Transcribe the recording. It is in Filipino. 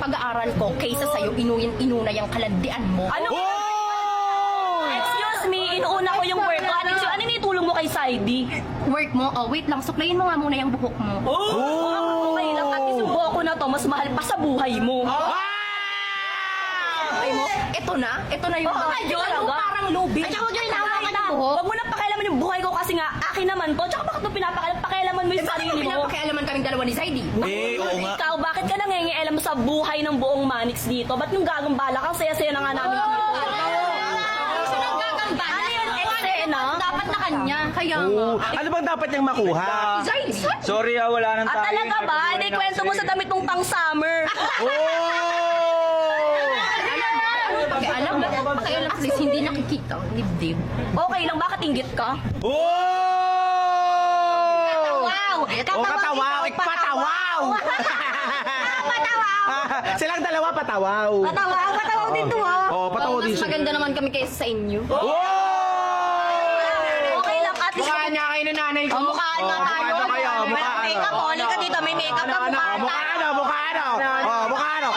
pag-aaral ko kaysa sa'yo inuna yung kalandian mo. Ano? Oh! Excuse me, inuuna ko yung work ko. Ano yung itulong mo kay Saidi? Work mo? Oh, wait lang. Suklayin mo nga muna yung buhok mo. Oh! Okay lang, at least yung buhok ko na to, mas mahal pa sa buhay mo. Ay mo, ito na yung Oo, buhok. yun, Ano, talaga. parang lubi. At saka huwag yung Ay, hinahawakan na ng buhok. Huwag mo na pakialaman yung buhay ko kasi nga, akin naman to. Tsaka bakit mo pakialaman mo yung sarili mo? Pinapakialaman kaming dalawa ni Zaidi. Oo nga. Ikaw, bakit ka nangingialam sa buhay ng buong Manix dito? Ba't yung gagong bala ka? Saya-saya na nga namin dito. Ano yun, eksena? Dapat na kanya. Kaya nga. Oh, ano bang dapat niyang makuha? Zaidi, Sorry wala nang At tayo. talaga ba? Hindi kwento mo sa damit mong pang summer. pakialam at least hindi nakikita ang dibdib. Okay lang, bakit inggit ka? Wow! Katawaw! Katawaw! Patawaw! Silang dalawa patawaw. Patawaw din to ha. Oh, patawaw din Mas siya. maganda naman kami kaysa sa inyo. Okay lang, at least... Mukha niya kayo ng nanay ko. Mukhaan nga tayo. Mukha kayo. May makeup mo. Halika dito, may makeup na mukhaan tayo. Mukha ano?